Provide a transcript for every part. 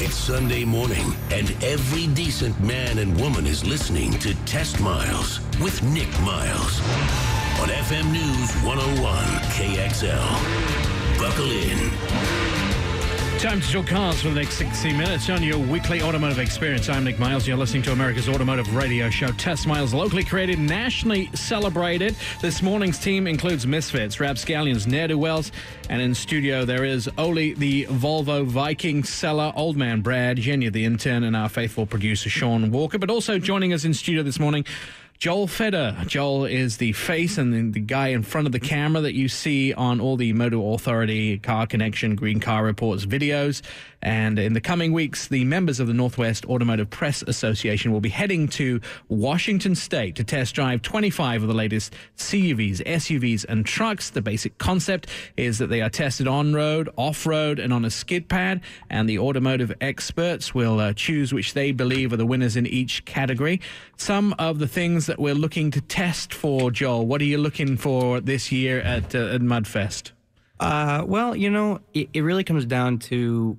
It's Sunday morning, and every decent man and woman is listening to Test Miles with Nick Miles on FM News 101 KXL. Buckle in. Time to talk cars for the next 60 minutes on your weekly automotive experience. I'm Nick Miles. You're listening to America's automotive radio show, Test Miles, locally created, nationally celebrated. This morning's team includes Misfits, Rapscallions, Ne'er-Do-Wells, and in studio there is Oli, the Volvo Viking seller, Old Man Brad, Jenya, the intern, and our faithful producer, Sean Walker. But also joining us in studio this morning, Joel Feder. Joel is the face and the guy in front of the camera that you see on all the Motor Authority, Car Connection, Green Car Reports videos. And in the coming weeks, the members of the Northwest Automotive Press Association will be heading to Washington State to test drive 25 of the latest CUVs, SUVs, and trucks. The basic concept is that they are tested on-road, off-road, and on a skid pad. And the automotive experts will choose which they believe are the winners in each category. Some of the things that we're looking to test for, Joel, what are you looking for this year at Mudfest? Well, you know, it really comes down to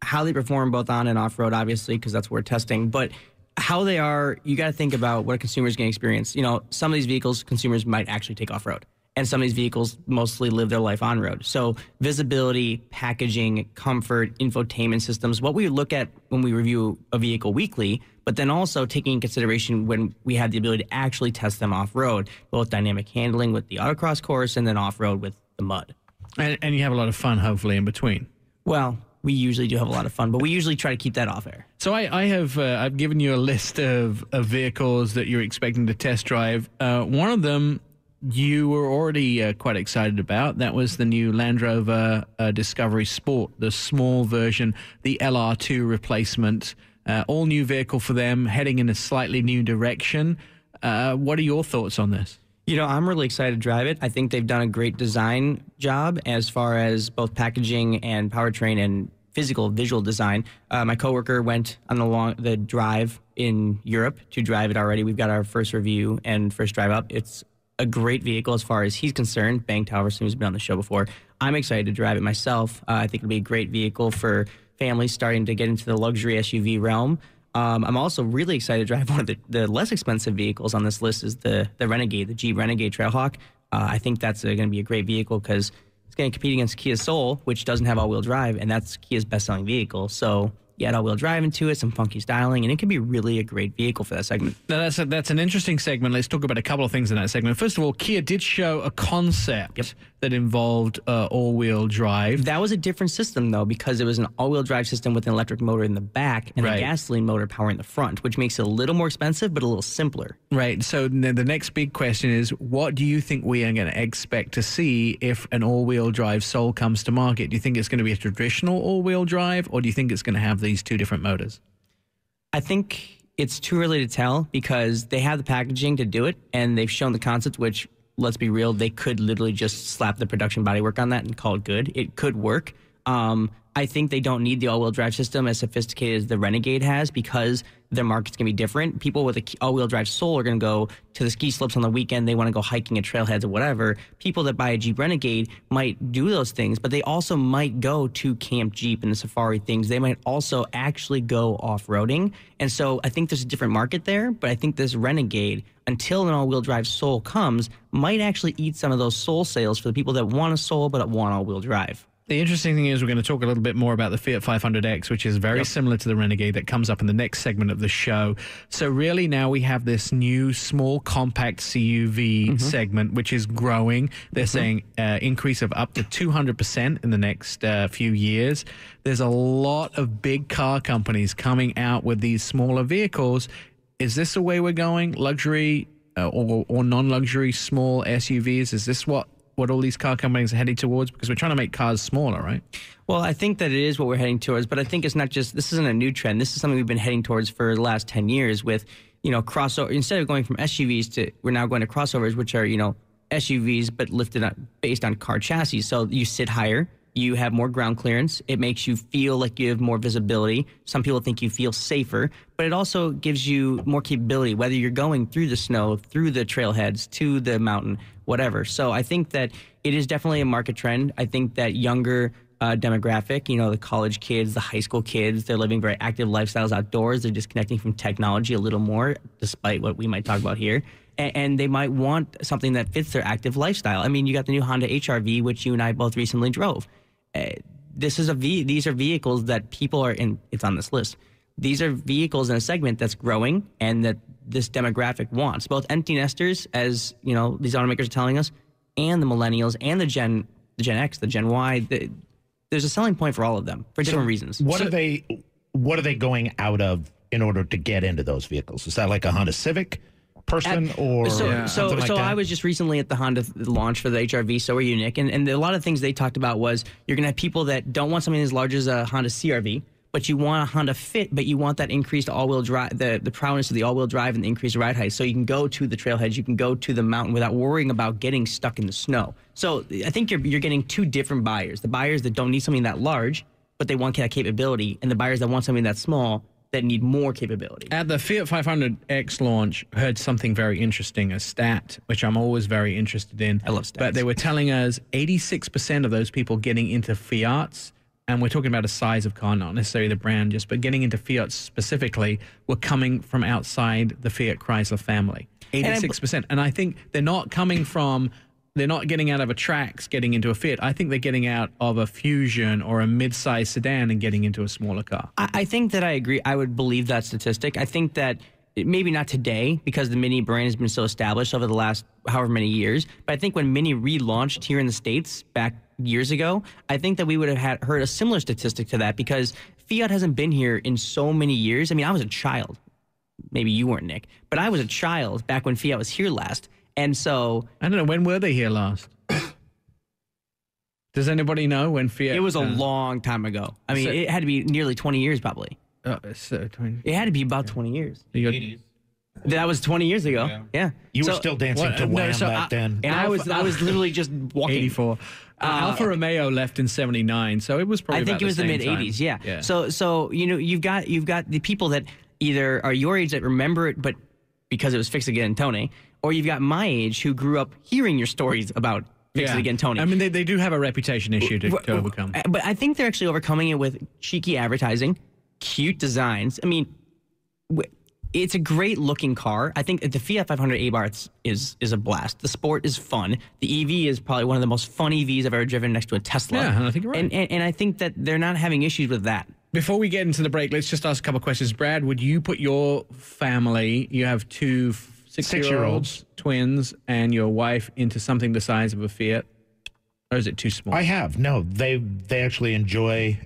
how they perform both on and off-road, obviously, because that's what we're testing. But how they are, you got to think about what a consumer is going to experience. You know, some of these vehicles, consumers might actually take off-road. And some of these vehicles mostly live their life on-road. So visibility, packaging, comfort, infotainment systems, what we look at when we review a vehicle weekly, but then also taking in consideration when we had the ability to actually test them off-road, both dynamic handling with the autocross course and then off-road with the mud. And you have a lot of fun, hopefully, in between. Well, we usually do have a lot of fun, but we usually try to keep that off air. So I've given you a list of vehicles that you're expecting to test drive. One of them you were already quite excited about. That was the new Land Rover Discovery Sport, the small version, the LR2 replacement. All new vehicle for them, heading in a slightly new direction. What are your thoughts on this? You know, I'm really excited to drive it. I think they've done a great design job as far as both packaging and powertrain and visual design. My coworker went on the drive in Europe to drive it already. We've got our first review and first drive up. It's a great vehicle as far as he's concerned. Bang Talverson, who's been on the show before. I'm excited to drive it myself. I think it'll be a great vehicle for families starting to get into the luxury SUV realm. I'm also really excited to drive one of the less expensive vehicles on this list is the Renegade, the Jeep Renegade Trailhawk. I think that's going to be a great vehicle because it's going to compete against Kia Soul, which doesn't have all-wheel drive, and that's Kia's best-selling vehicle. So you add all-wheel drive into it, some funky styling, and it can be really a great vehicle for that segment. Now, that's an interesting segment. Let's talk about a couple of things in that segment. First of all, Kia did show a concept that involved all-wheel drive. That was a different system, though, because it was an all-wheel drive system with an electric motor in the back and a gasoline motor powering the front, which makes it a little more expensive but a little simpler. Right. So the next big question is, what do you think we are going to expect to see if an all-wheel drive Soul comes to market? Do you think it's going to be a traditional all-wheel drive, or do you think it's going to have these two different motors? I think it's too early to tell because they have the packaging to do it, and they've shown the concept, which, let's be real, they could literally just slap the production bodywork on that and call it good. It could work. I think they don't need the all-wheel drive system as sophisticated as the Renegade has because their market's going to be different. People with an all-wheel drive Soul are going to go to the ski slopes on the weekend. They want to go hiking at trailheads or whatever. People that buy a Jeep Renegade might do those things, but they also might go to Camp Jeep and the safari things. They might also actually go off-roading. And so I think there's a different market there, but I think this Renegade, until an all-wheel drive Soul comes, might actually eat some of those Soul sales for the people that want a Soul but want all-wheel drive. The interesting thing is we're going to talk a little bit more about the Fiat 500X, which is very similar to the Renegade that comes up in the next segment of the show. So really now we have this new small compact CUV segment, which is growing. They're saying increase of up to 200% in the next few years. There's a lot of big car companies coming out with these smaller vehicles. Is this the way we're going? Luxury or non-luxury small SUVs? Is this what all these car companies are heading towards? Because we're trying to make cars smaller, right? Well, I think that it is what we're heading towards, but I think it's not just, this isn't a new trend. This is something we've been heading towards for the last 10 years with, you know, crossover. Instead of going from SUVs to, we're now going to crossovers, which are, you know, SUVs, but lifted up based on car chassis. So you sit higher, you have more ground clearance. It makes you feel like you have more visibility. Some people think you feel safer, but it also gives you more capability, whether you're going through the snow, through the trailheads, to the mountain, whatever. So I think that it is definitely a market trend. I think that younger demographic. You know, the college kids, the high school kids, they're living very active lifestyles outdoors. They're disconnecting from technology a little more, despite what we might talk about here. And they might want something that fits their active lifestyle. I mean, you got the new Honda HR-V, which you and I both recently drove. These are vehicles that people are in. It's on this list. These are vehicles in a segment that's growing and that this demographic wants. Both empty nesters, as you know, these automakers are telling us, and the millennials and the Gen X, the Gen Y. There's a selling point for all of them for different reasons. What are they going out of in order to get into those vehicles? Is that like a Honda Civic person or something like that? I was just recently at the Honda launch for the HR-V. So were you, Nick? And a lot of things they talked about was you're going to have people that don't want something as large as a Honda CR-V, but you want a Honda Fit, but you want that increased all-wheel drive, the prowess of the all-wheel drive and the increased ride height. So you can go to the trailheads, you can go to the mountain without worrying about getting stuck in the snow. So I think you're getting two different buyers. The buyers that don't need something that large, but they want that capability, and the buyers that want something that small that need more capability. At the Fiat 500X launch, heard something very interesting, a stat, which I'm always very interested in. I love stats. But they were telling us 86% of those people getting into Fiats, and we're talking about a size of car, not necessarily the brand, but getting into Fiat specifically, were coming from outside the Fiat Chrysler family. 86%. And I think they're not getting out of a Trax getting into a Fiat. I think they're getting out of a Fusion or a mid-size sedan and getting into a smaller car. I think that I agree. I would believe that statistic. I think that maybe not today because the Mini brand has been so established over the last however many years. But I think when Mini relaunched here in the States back years ago, I think that we would have heard a similar statistic to that because Fiat hasn't been here in so many years. I mean, I was a child. Maybe you weren't, Nick. But I was a child back when Fiat was here last. And so... I don't know, when were they here last? Does anybody know when Fiat... It was a long time ago. I mean, it had to be nearly 20 years probably. It had to be about 20 years. 80s. That was 20 years ago. Yeah. You were still dancing to Wham back then. And I was literally just walking. 84. Alfa Romeo left in 79, so it was probably I think it was the mid-80s, yeah. So you know, you've got the people that either are your age that remember it, but because it was Fix Again Tony, or you've got my age who grew up hearing your stories about Fix It Again Tony. I mean, they do have a reputation issue to overcome. But I think they're actually overcoming it with cheeky advertising, cute designs. I mean, it's a great looking car. I think the Fiat 500 Abarth is a blast. The Sport is fun. The EV is probably one of the most fun EVs I've ever driven next to a Tesla. Yeah, I think you're right. And I think that they're not having issues with that. Before we get into the break, let's just ask a couple of questions. Brad, would you put your family, you have two six-year-olds, twins, and your wife into something the size of a Fiat? Or is it too small? I have. No, they actually enjoy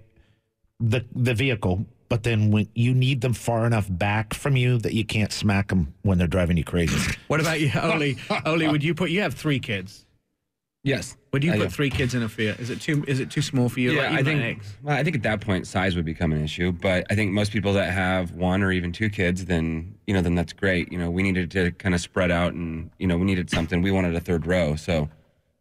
the vehicle, but then when you need them far enough back from you that you can't smack them when they're driving you crazy. What about you, Oli? Oli, would you have 3 kids? Yes. Would you put 3 kids in a Fiat? Is it too small for you? Yeah, like I think at that point size would become an issue. But I think most people that have 1 or even 2 kids, then that's great. We needed to kind of spread out, and we needed something. We wanted a 3rd row, so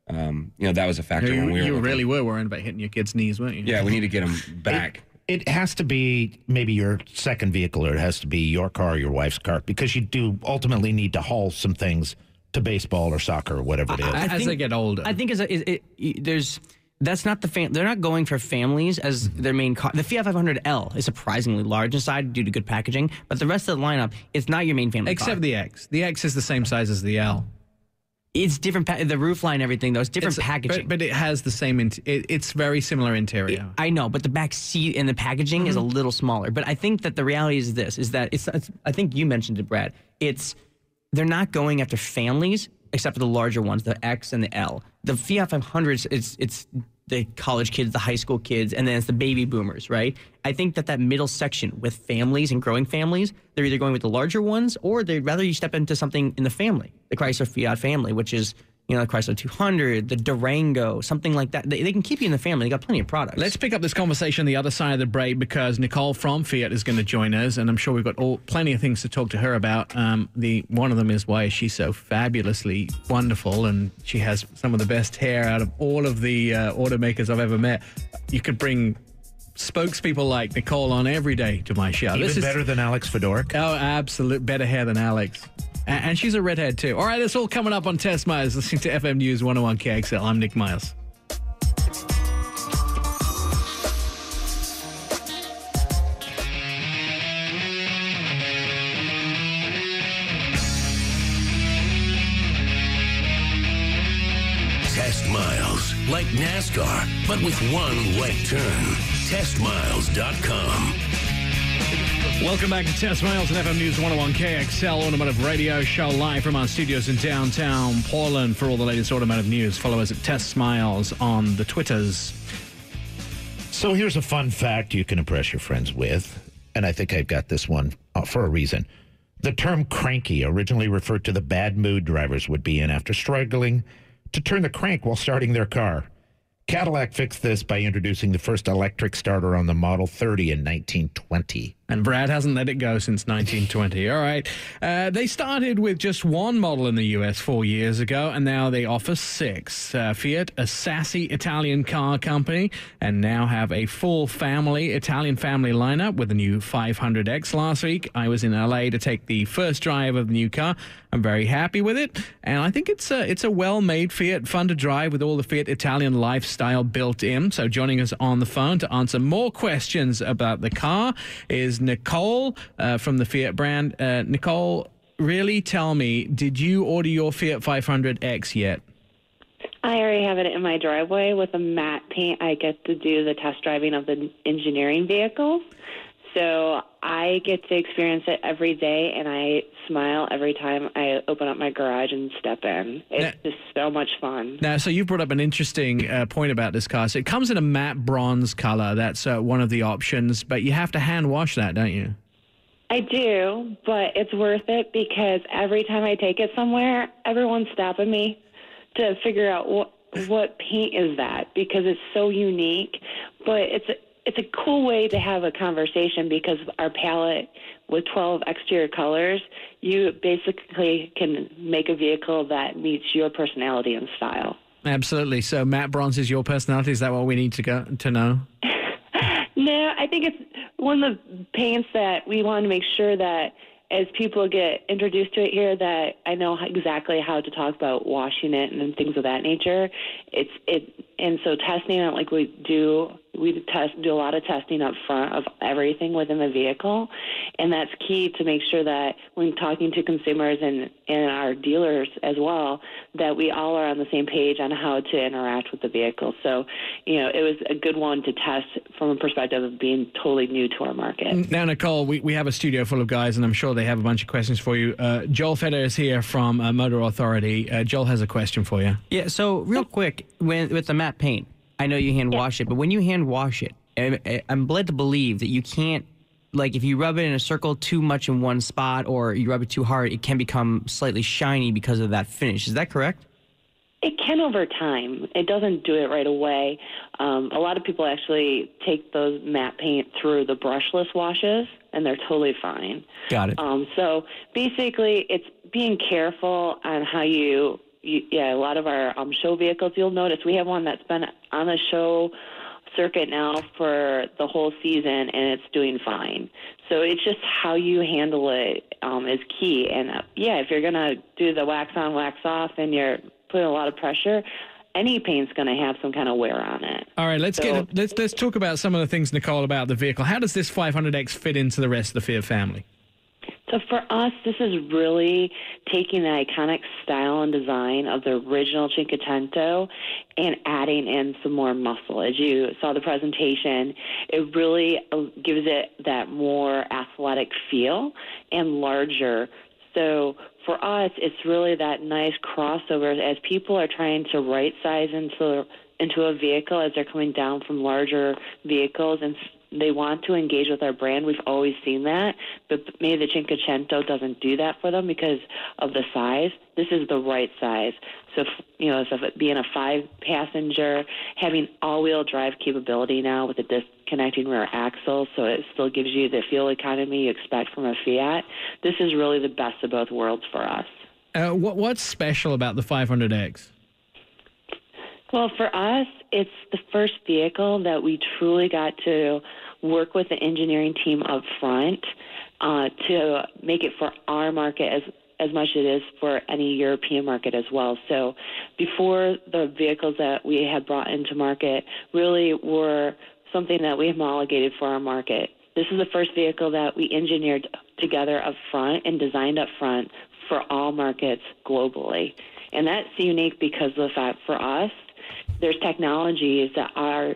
that was a factor when we were. You really were worrying about hitting your kids' knees, weren't you? Yeah, we need to get them back. It has to be maybe your second vehicle, or it has to be your car or your wife's car, because you do ultimately need to haul some things to baseball or soccer or whatever it is. As they get older. I think that's not they're not going for families as their main car. The Fiat 500L is surprisingly large inside due to good packaging, but the rest of the lineup, it's not your main family car. Except the X. The X is the same size as the L. It's different, the roof line, everything, though. It's different packaging. But it has the same, it's very similar interior. I know, but the back seat and the packaging is a little smaller. But I think that the reality is this, is that I think you mentioned it, Brad. They're not going after families, except for the larger ones, the X and the L. The Fiat 500s, it's the college kids, the high school kids, and then it's the baby boomers, right? I think that middle section with families and growing families, they're either going with the larger ones or they'd rather you step into something in the family, the Chrysler Fiat family, which is, the Chrysler 200, the Durango, something like that. They can keep you in the family. They got plenty of products. Let's pick up this conversation on the other side of the break because Nicole from Fiat is going to join us, and I'm sure we've got plenty of things to talk to her about. One of them is why she's so fabulously wonderful, and she has some of the best hair out of all of the automakers I've ever met. You could bring spokespeople like Nicole on every day to my show. Even better than Alex Fedoruk? Oh, absolute better hair than Alex. And she's a redhead, too. All right, it's all coming up on Test Miles, listening to FM News 101 KXL. I'm Nick Miles. like NASCAR, but with one right turn. TestMiles.com. Welcome back to Test Miles and FM News 101 KXL Automotive Radio Show live from our studios in downtown Portland. For all the latest automotive news, follow us at Test Miles on the Twitters. So here's a fun fact you can impress your friends with, and I think I've got this one for a reason. The term cranky originally referred to the bad mood drivers would be in after struggling to turn the crank while starting their car. Cadillac fixed this by introducing the first electric starter on the Model 30 in 1920. And Brad hasn't let it go since 1920. All right. They started with just one model in the U.S. 4 years ago, and now they offer 6. Fiat, a sassy Italian car company, and now have a full Italian family lineup with the new 500X last week. I was in L.A. to take the first drive of the new car. I'm very happy with it, and I think it's a well-made Fiat, fun to drive with all the Fiat Italian lifestyle built in. So joining us on the phone to answer more questions about the car is Nicole from the Fiat brand. Nicole, really tell me, did you order your Fiat 500X yet? I already have it in my driveway with a matte paint. I get to do the test driving of the engineering vehicles. So I get to experience it every day, and I smile every time I open up my garage and step in. It's just so much fun. Now, so you've brought up an interesting point about this car. So it comes in a matte bronze color. That's one of the options, but you have to hand wash that, don't you? I do, but it's worth it because every time I take it somewhere, everyone's stopping me to figure out what paint is that, because it's so unique. But it's a cool way to have a conversation because our palette with 12 exterior colors, you basically can make a vehicle that meets your personality and style. Absolutely. So matte bronze is your personality? Is that what we need to know? No, I think it's one of the paints that we want to make sure that as people get introduced to it here, that I know exactly how to talk about washing it and things of that nature. And so testing it like we do a lot of testing up front of everything within the vehicle, and that's key to make sure that when talking to consumers and our dealers as well, that we all are on the same page on how to interact with the vehicle. So, it was a good one to test from a perspective of being totally new to our market. Now, Nicole, we have a studio full of guys, and I'm sure they have a bunch of questions for you. Joel Feder is here from Motor Authority. Joel has a question for you. Yeah, so real quick, with the matte paint, I know you hand wash it, but when you hand wash it, I'm led to believe that you can't, like if you rub it in a circle too much in one spot or you rub it too hard, it can become slightly shiny because of that finish. Is that correct? It can over time. It doesn't do it right away. A lot of people actually take those matte paint through the brushless washes, and they're totally fine. Got it. So basically, it's being careful on how a lot of our show vehicles, you'll notice we have one that's been on the show circuit now for the whole season, and it's doing fine. So it's just how you handle it is key. And, if you're going to do the wax on, wax off, and you're putting a lot of pressure, any paint's going to have some kind of wear on it. All right, let's talk about some of the things, Nicole, about the vehicle. How does this 500X fit into the rest of the Fiat family? So for us, this is really taking the iconic style and design of the original Cinquecento and adding in some more muscle. As you saw the presentation, it really gives it that more athletic feel and larger. So for us, it's really that nice crossover as people are trying to right size into a vehicle as they're coming down from larger vehicles, and they want to engage with our brand. We've always seen that, but maybe the Cinquecento doesn't do that for them because of the size. This is the right size. So, so being a 5-passenger, having all-wheel drive capability now with a disconnecting rear axle, so it still gives you the fuel economy you expect from a Fiat. This is really the best of both worlds for us. What's special about the 500X? Well, for us, it's the first vehicle that we truly got to work with the engineering team up front to make it for our market as much as it is for any European market as well. So before, the vehicles that we had brought into market really were something that we homologated for our market. This is the first vehicle that we engineered together up front and designed up front for all markets globally. And that's unique because of the fact for us, there's technologies that our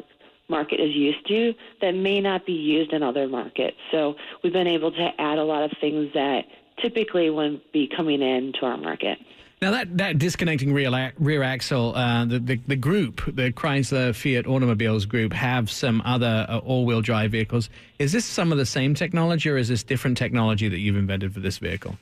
market is used to that may not be used in other markets. So we've been able to add a lot of things that typically wouldn't be coming into our market. Now, that disconnecting rear axle, the group, the Chrysler Fiat Automobiles group, have some other all-wheel drive vehicles. Is this some of the same technology, or is this different technology that you've invented for this vehicle?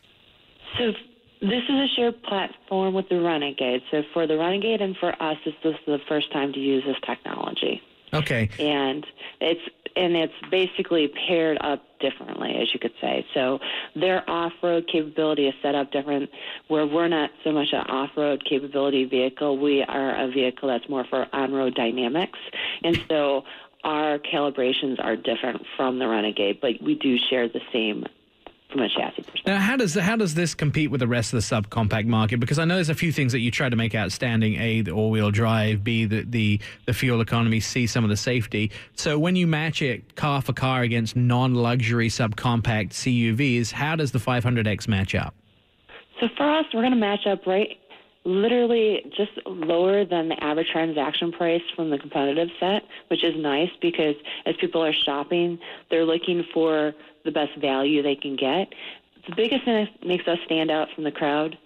So this is a shared platform with the Renegade. So for the Renegade and for us, this is the first time to use this technology. Okay. And it's basically paired up differently, as you could say. So their off-road capability is set up different, where we're not so much an off-road capability vehicle. We are a vehicle that's more for on-road dynamics. And so our calibrations are different from the Renegade, but we do share the same from a chassis perspective. Now, how does this compete with the rest of the subcompact market? Because I know there's a few things that you try to make outstanding. A, the all-wheel drive. B, the fuel economy. C, some of the safety. So when you match it car for car against non-luxury subcompact CUVs, how does the 500X match up? So for us, we're going to match up literally just lower than the average transaction price from the competitive set, which is nice because as people are shopping, they're looking for the best value they can get. The biggest thing that makes us stand out from the crowd,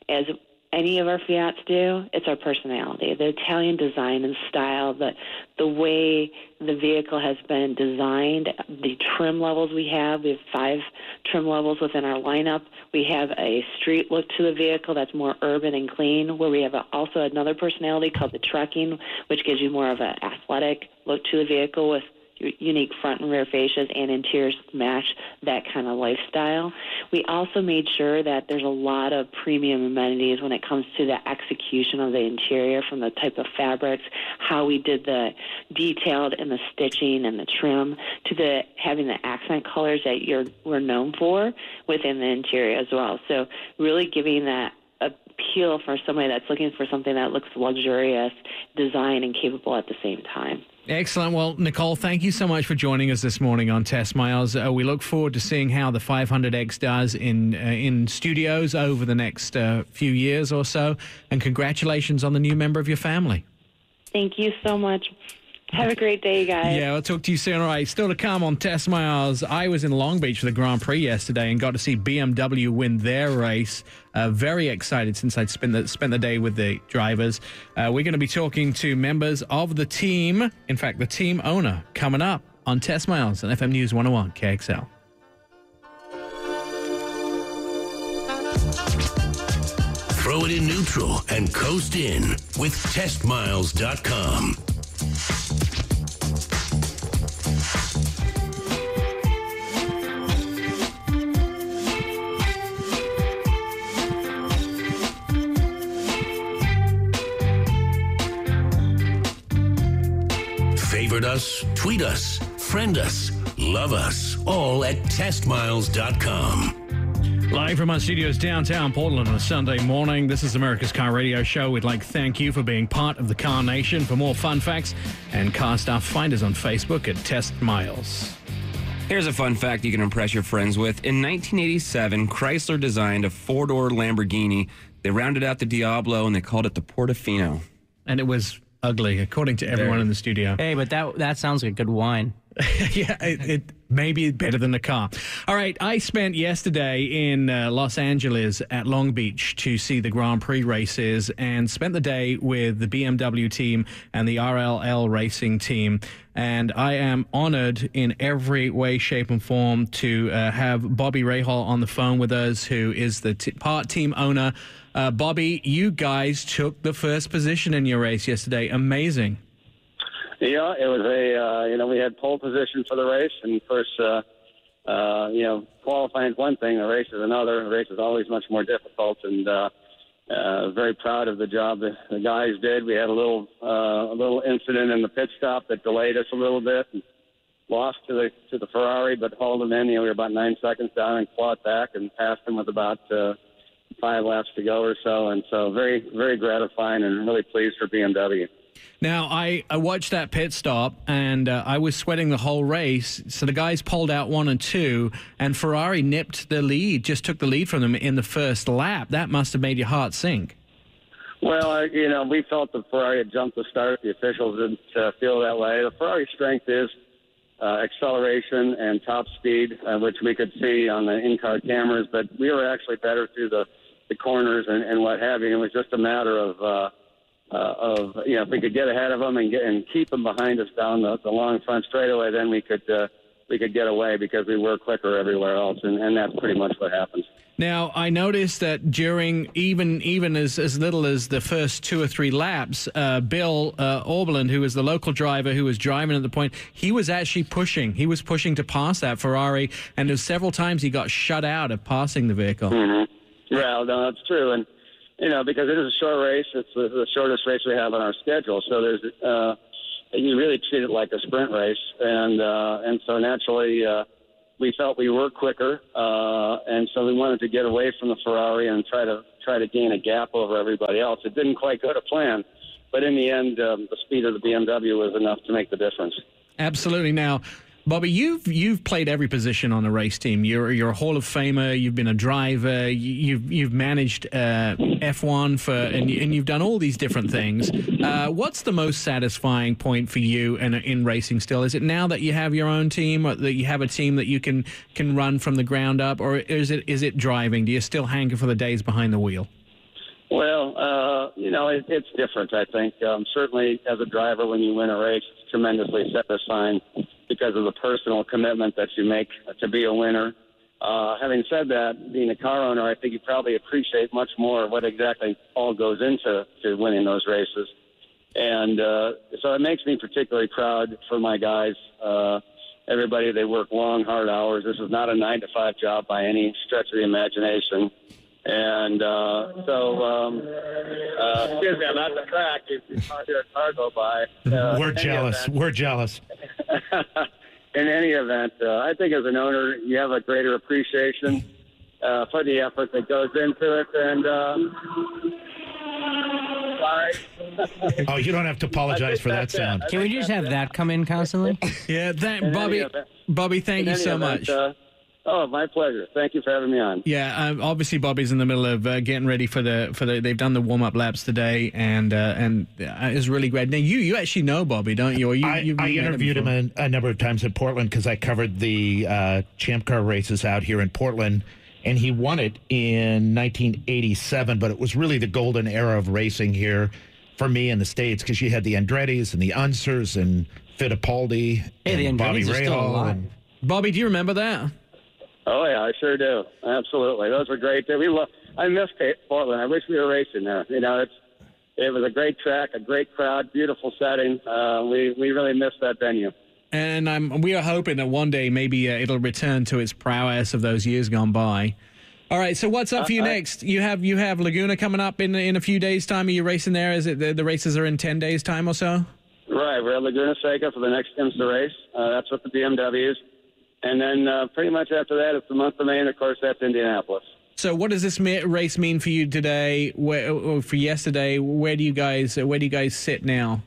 as any of our Fiats do, it's our personality, the Italian design and style, the way the vehicle has been designed, the trim levels we have. We have 5 trim levels within our lineup. We have a street look to the vehicle that's more urban and clean, where we have also another personality called the trekking, which gives you more of an athletic look to the vehicle with unique front and rear fascias and interiors match that kind of lifestyle. We also made sure that there's a lot of premium amenities when it comes to the execution of the interior, from the type of fabrics, how we did the detailed and the stitching and the trim, to the having the accent colors that we're known for within the interior as well. So really giving that appeal for somebody that's looking for something that looks luxurious, design, and capable at the same time. Excellent. Well, Nicole, thank you so much for joining us this morning on Test Miles. We look forward to seeing how the 500X does in studios over the next few years or so. And congratulations on the new member of your family. Thank you so much. Have a great day, guys. Yeah, I'll talk to you soon. All right, still to come on Test Miles. I was in Long Beach for the Grand Prix yesterday and got to see BMW win their race. Very excited since I'd spent the day with the drivers. We're going to be talking to members of the team. In fact, the team owner coming up on Test Miles on FM News 101 KXL. Throw it in neutral and coast in with testmiles.com. Favorite us, tweet us, friend us, love us, all at testmiles.com. Live from our studios downtown Portland on a Sunday morning, this is America's Car Radio Show. We'd like to thank you for being part of the Car Nation. For more fun facts and car stuff, find us on Facebook at Test Miles. Here's a fun fact you can impress your friends with. In 1987, Chrysler designed a 4-door Lamborghini. They rounded out the Diablo and they called it the Portofino. And it was ugly, according to everyone in the studio. Hey, but that sounds like good wine. Yeah, it may be better than the car. All right, I spent yesterday in Los Angeles at Long Beach to see the Grand Prix races and spent the day with the BMW team and the RLL racing team. And I am honored in every way, shape, and form to have Bobby Rahal on the phone with us, who is the part team owner. Bobby, you guys took the first position in your race yesterday. Amazing. Yeah, it was we had pole position for the race, and of course, qualifying is one thing, the race is another. The race is always much more difficult, and very proud of the job that the guys did. We had a little incident in the pit stop that delayed us a little bit, and lost to the Ferrari, but hauled them in. We were about 9 seconds down and clawed back and passed them with about 5 laps to go or so, and so very, very gratifying and really pleased for BMW. Now, I watched that pit stop, and I was sweating the whole race. So the guys pulled out 1 and 2, and Ferrari nipped the lead, just took the lead from them in the first lap. That must have made your heart sink. Well, we felt the Ferrari had jumped the start. The officials didn't feel that way. The Ferrari strength is acceleration and top speed, which we could see on the in-car cameras, but we were actually better through the corners and what have you. It was just a matter of if we could get ahead of them and keep them behind us down the long front straightaway, then we could get away because we were quicker everywhere else, and that's pretty much what happened. Now, I noticed that during even as little as the first 2 or 3 laps, Bill Orbeland, who was the local driver who was driving at the point, he was actually pushing. He was pushing to pass that Ferrari, and there's several times he got shut out of passing the vehicle. Mm-hmm. Well, no, that's true, and because it is a short race, it's the shortest race we have on our schedule, so there's you really treat it like a sprint race, and so naturally. We felt we were quicker, and so we wanted to get away from the Ferrari and try to gain a gap over everybody else. It didn't quite go to plan, but in the end, the speed of the BMW was enough to make the difference. Absolutely. Now, Bobby, you've played every position on a race team. You're a Hall of Famer. You've been a driver. You've managed F1 and you've done all these different things. What's the most satisfying point for you in racing? Still, is it now that you have your own team, or that you have a team that you can run from the ground up, or is it driving? Do you still hanker for the days behind the wheel? Well, it's different. I think certainly as a driver, when you win a race, it's tremendously satisfying because of the personal commitment that you make to be a winner. Having said that, being a car owner, I think you probably appreciate much more what exactly all goes into winning those races. And so it makes me particularly proud for my guys. Everybody, they work long, hard hours. This is not a 9-to-5 job by any stretch of the imagination. And excuse me, I'm at the track. You can't hear a car go by. We're jealous. We're jealous. In any event, I think as an owner, you have a greater appreciation for the effort that goes into it. And sorry. Oh, you don't have to apologize for that sound. Can we just have that come in constantly? Yeah, Bobby, thank you so much. Oh, my pleasure. Thank you for having me on. Yeah, obviously Bobby's in the middle of getting ready for the. They've done the warm-up laps today, and it's really great. Now you actually know Bobby, don't you? Or I interviewed him a number of times in Portland because I covered the Champ Car races out here in Portland, and he won it in 1987. But it was really the golden era of racing here for me in the States because you had the Andretti's and the Unsers and Fittipaldi and Bobby Rahal. Bobby, do you remember that? Oh, yeah, I sure do. Absolutely. Those were great. I miss Portland. I wish we were racing there. It was a great track, a great crowd, beautiful setting. We really miss that venue. And we are hoping that one day maybe it'll return to its prowess of those years gone by. All right, so what's up for you next? You have Laguna coming up in a few days' time. Are you racing there? Is it the races are in 10 days' time or so? Right. We're at Laguna Seca for the next IMSA race. That's with the BMWs. And then pretty much after that, it's the month of May, and, of course, that's Indianapolis. So what does this race mean for you today, or for yesterday? Where do you guys sit now?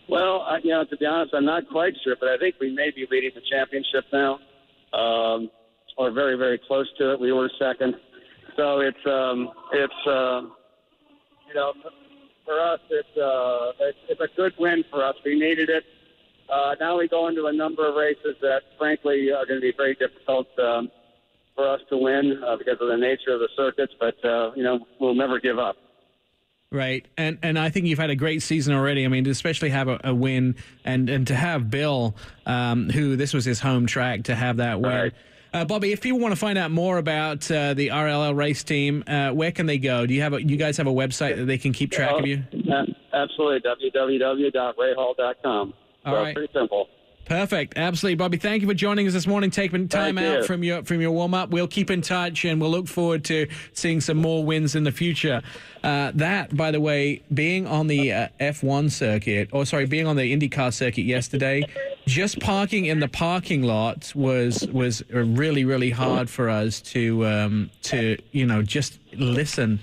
Well, to be honest, I'm not quite sure, but I think we may be leading the championship now, or very, very close to it. We were second. So it's for us, it's a good win for us. We needed it. Now we go into a number of races that, frankly, are going to be very difficult for us to win because of the nature of the circuits. But, we'll never give up. Right. And I think you've had a great season already. I mean, to especially have a win and to have Bill, who this was his home track, to have that win. Right. Bobby, if people want to find out more about the RLL race team, where can they go? Do you guys have a website that they can keep track of you? Absolutely. www.rahal.com. All right. Pretty simple. Perfect. Absolutely. Bobby, thank you for joining us this morning, taking time out from your warm-up. We'll keep in touch, and we'll look forward to seeing some more wins in the future. That, by the way, being on the F1 circuit, being on the IndyCar circuit yesterday, just parking in the parking lot was really, really hard for us to just listen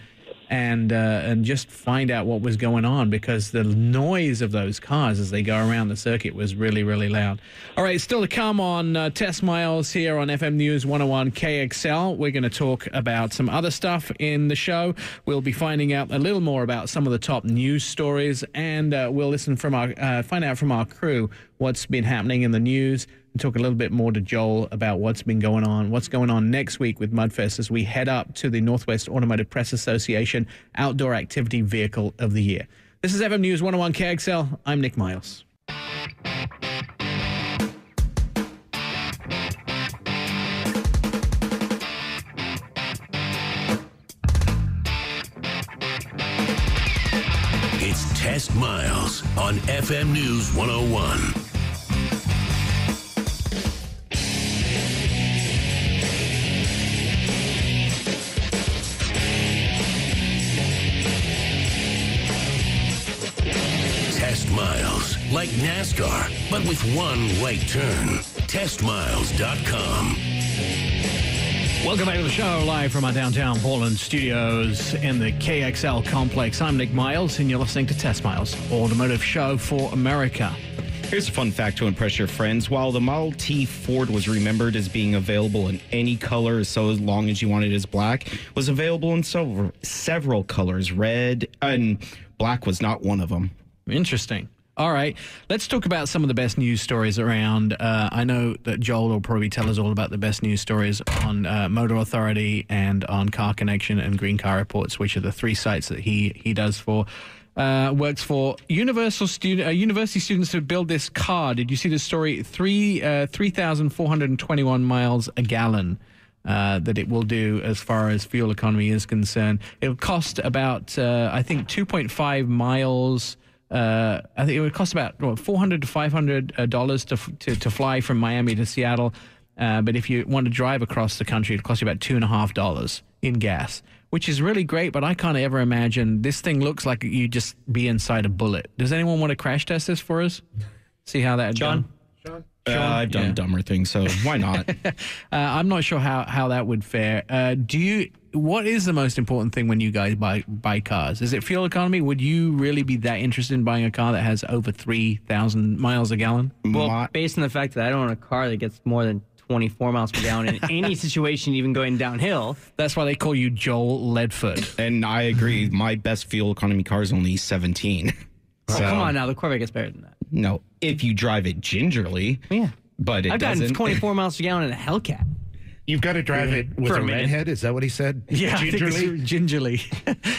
and just find out what was going on, because the noise of those cars as they go around the circuit was really, really loud. All right, still to come on Test Miles here on FM News 101 KXL. We're going to talk about some other stuff in the show. We'll be finding out a little more about some of the top news stories, and we'll find out from our crew what's been happening in the news, and talk a little bit more to Joel about what's going on next week with Mudfest as we head up to the Northwest Automotive Press Association Outdoor Activity Vehicle of the Year. This is FM News 101 KXL. I'm Nick Miles. It's Test Miles on FM News 101. Test Miles, like NASCAR, but with one right turn. TestMiles.com. Welcome back to the show, live from our downtown Portland studios in the KXL complex. I'm Nick Miles, and you're listening to Test Miles, automotive show for America. Here's a fun fact to impress your friends. While the Model T Ford was remembered as being available in any color so long as you wanted it as black, it was available in several colors. Red and black was not one of them. Interesting. All right, let's talk about some of the best news stories around. I know that Joel will probably tell us all about the best news stories on Motor Authority and on Car Connection and Green Car Reports, which are the three sites that he does for. Works for university students to build this car. Did you see the story? 3,421 miles a gallon. That it will do as far as fuel economy is concerned. It will cost about, I think, 2.5 miles. I think it would cost about $400 to $500 to fly from Miami to Seattle. But if you want to drive across the country, it costs you about $2.50 in gas, which is really great. But I can't ever imagine this thing looks like you just be inside a bullet. Does anyone want to crash test this for us? See how that John? I've done dumber things, so why not? I'm not sure how that would fare. What is the most important thing when you guys buy cars? Is it fuel economy? Would you really be that interested in buying a car that has over 3,000 miles a gallon? Well, based on the fact that I don't own a car that gets more than 24 miles per gallon in any situation, even going downhill. That's why they call you Joel Leadfoot. And I agree. My best fuel economy car is only 17. So, come on now, the Corvette gets better than that. No, if you drive it gingerly. Yeah. But it I've doesn't. gotten 24 miles per gallon in a Hellcat. You've got to drive it with For a a minute. redhead? Is that what he said? Yeah, Gingerly? Gingerly.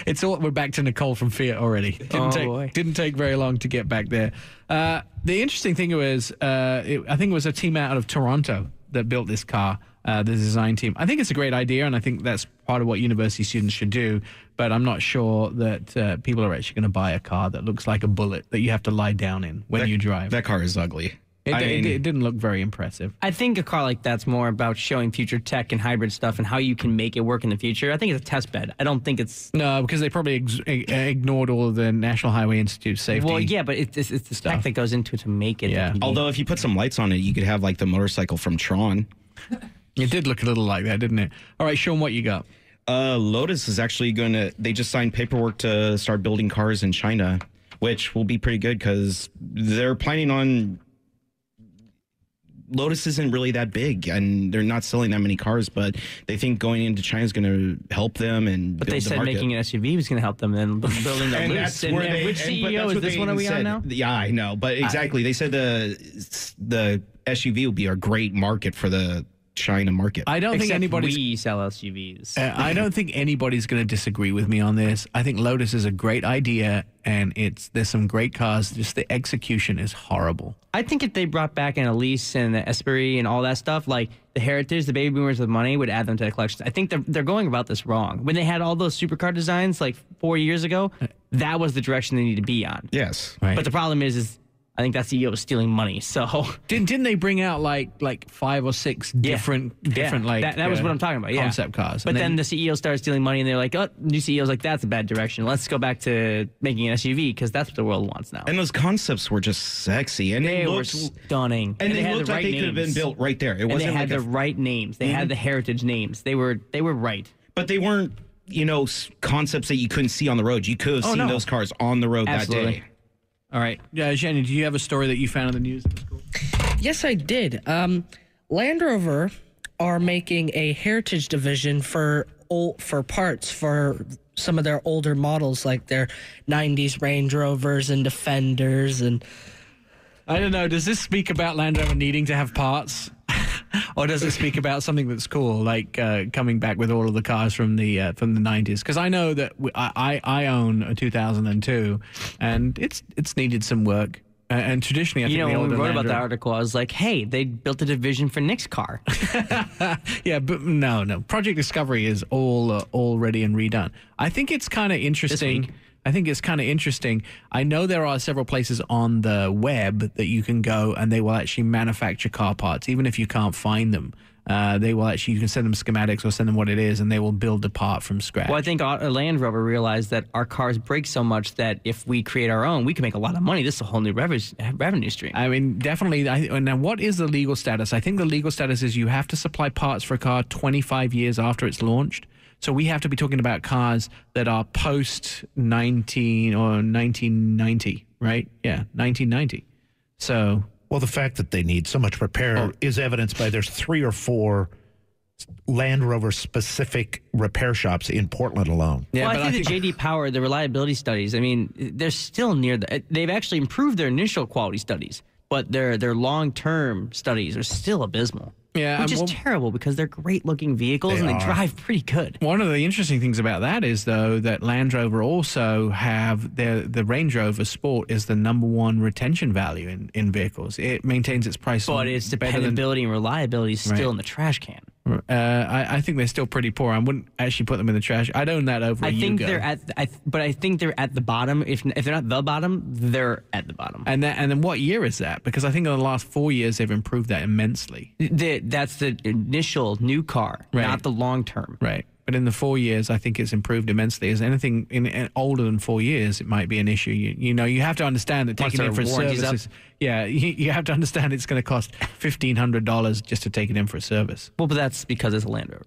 It's all. We're back to Nicole from Fiat already. Didn't take very long to get back there. The interesting thing was, I think it was a team out of Toronto that built this car. The design team. I think it's a great idea, and I think that's part of what university students should do. But I'm not sure that people are actually going to buy a car that looks like a bullet that you have to lie down in when you drive. That car is ugly. It didn't look very impressive. I think a car like that's more about showing future tech and hybrid stuff and how you can make it work in the future. I think it's a test bed. I don't think it's... No, because they probably ignored all of the National Highway Institute safety. Well, yeah, but it's the tech that goes into it to make it. Yeah. Although if you put some lights on it, you could have like the motorcycle from Tron. It did look a little like that, didn't it? All right, Sean, what you got? Lotus is actually they just signed paperwork to start building cars in China, which will be pretty good because they're planning on... Lotus isn't really that big, and they're not selling that many cars, but they think going into China is going to help them and But build they the said market. making an SUV was going to help them, and then building a And Lotus. that's where And they, which and- but CEO that's is what this they one? Are we even on said. now? Yeah, I know, but exactly. They said the SUV will be a great market for the China market. I don't think Except anybody's... we sell SUVs. I don't think anybody's going to disagree with me on this. I think Lotus is a great idea, and there's some great cars. Just the execution is horrible. I think if they brought back an Elise and the Esprit and all that stuff, like the Heritage, the baby boomers with money would add them to the collections. I think they're going about this wrong. When they had all those supercar designs like 4 years ago, that was the direction they need to be on. Yes. Right. But the problem is I think that CEO was stealing money. So Didn't they bring out like 5 or 6 different like that was what I'm talking about. Yeah, concept cars. But And then the CEO started stealing money, and they're like, "Oh, new CEO's like that's a bad direction. Let's go back to making an SUV because that's what the world wants now." And those concepts were just sexy, and they were looked, stunning, and they had looked the like right they could have been names. built right there. It And wasn't they had like the right names. They had the heritage names. They were right. but they weren't concepts that you couldn't see on the road. You could have seen those cars on the road that day. All right. Jenny, do you have a story that you found in the news? Yes, I did. Land Rover are making a heritage division for parts for some of their older models, like their 90s Range Rovers and Defenders. And I don't know. Does this speak about Land Rover needing to have parts? Or does it speak about something that's cool, like coming back with all of the cars from the 90s? Because I know that I own a 2002, and it's needed some work. And traditionally, I think when we wrote about the article, I was like, "Hey, they built a division for Nick's car." Yeah, but no. Project Discovery is all ready and redone. I think it's kind of interesting. I know there are several places on the web that you can go and they will actually manufacture car parts, even if you can't find them. They will actually, you can send them schematics or send them what it is, and they will build the part from scratch. Well, I think Land Rover realized that our cars break so much that if we create our own, we can make a lot of money. This is a whole new revenue stream. I mean, definitely. Now, what is the legal status? I think the legal status is you have to supply parts for a car 25 years after it's launched. So we have to be talking about cars that are post 1990, right? Yeah, 1990. So... Well, the fact that they need so much repair is evidenced by there's 3 or 4 Land Rover specific repair shops in Portland alone. Yeah, well, I think the J.D. Power, the reliability studies, I mean, they're still near they've actually improved their initial quality studies, but their long-term studies are still abysmal. Yeah, which is terrible because they're great-looking vehicles and they drive pretty good. One of the interesting things about that is, though, that Land Rover also have the Range Rover Sport is the #1 retention value in vehicles. It maintains its price, but its dependability and reliability is still in the trash can. I think they're still pretty poor. I wouldn't actually put them in the trash. I'd own that over a Yugo. But I think they're at the bottom. If they're not the bottom, they're at the bottom. And then what year is that? Because I think in the last 4 years they've improved that immensely. That's the initial new car, not the long term. Right. But in the 4 years, I think it's improved immensely. Is anything in older than 4 years, it might be an issue. You have to understand that taking it in for service. Yeah, you have to understand it's going to cost $1,500 just to take it in for a service. Well, but that's because it's a Land Rover.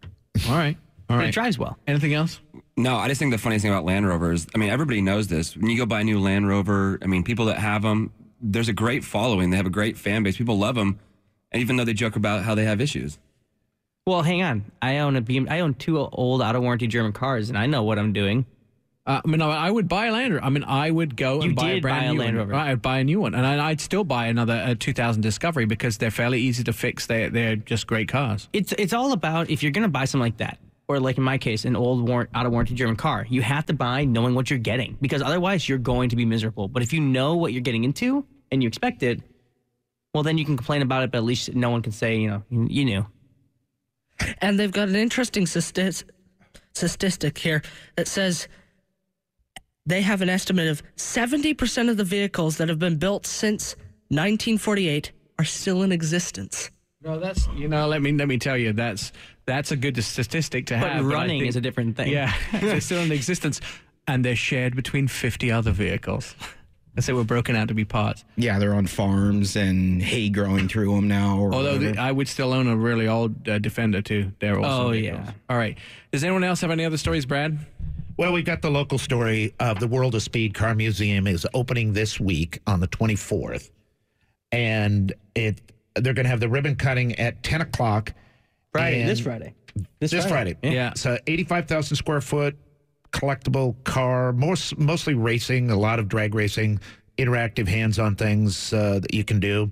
All right. But it drives well. Anything else? No, I just think the funniest thing about Land Rovers, I mean, everybody knows this. When you go buy a new Land Rover, I mean, people that have them, there's a great following. They have a great fan base. People love them, even though they joke about how they have issues. Well, hang on. I own 2 old out-of-warranty German cars, and I know what I'm doing. I would buy a Land Rover. I mean, I would go and buy a brand new Land Rover. I'd buy a new one. And I'd still buy another 2000 Discovery because they're fairly easy to fix. They're just great cars. It's all about, if you're going to buy something like that, or like in my case, an old out-of-warranty German car, you have to buy knowing what you're getting, because otherwise you're going to be miserable. But if you know what you're getting into and you expect it, well, then you can complain about it, but at least no one can say, you knew. And they've got an interesting statistic here that says they have an estimate of 70% of the vehicles that have been built since 1948 are still in existence. No, that's let me tell you, that's a good statistic to have. But running is a different thing. Yeah, they're still in existence, and they're shared between 50 other vehicles. And so we're broken out to be parts. Yeah, they're on farms and hay growing through them now. Although I would still own a really old Defender too. They're also vehicles. Yeah. All right. Does anyone else have any other stories, Brad? Well, we've got the local story of the World of Speed Car Museum is opening this week on the 24th. And they're going to have the ribbon cutting at 10 o'clock. This Friday. This Friday. Yeah. It's a 85,000 square foot collectible car, mostly racing, a lot of drag racing, interactive hands-on things that you can do.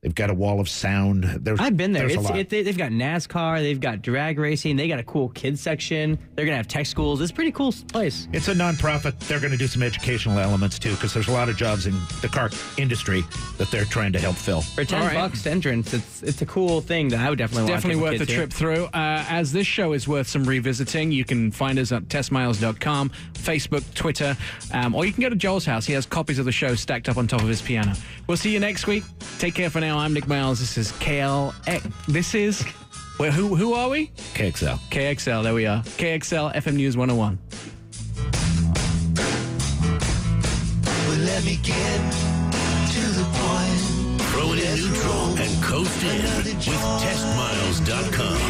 They've got a wall of sound. I've been there. They've got NASCAR. They've got drag racing. They got a cool kids section. They're going to have tech schools. It's a pretty cool place. It's a nonprofit. They're going to do some educational elements, too, because there's a lot of jobs in the car industry that they're trying to help fill. For $10 entrance, it's a cool thing that I would definitely want to Definitely worth the trip through. As this show is worth some revisiting, you can find us at testmiles.com, Facebook, Twitter, or you can go to Joel's house. He has copies of the show stacked up on top of his piano. We'll see you next week. Take care for now. I'm Nick Miles. This is KLX. This is... who are we? KXL. KXL, there we are. KXL-FM News 101. Well, let me get to the point. Throw it in neutral and coast in with testmiles.com.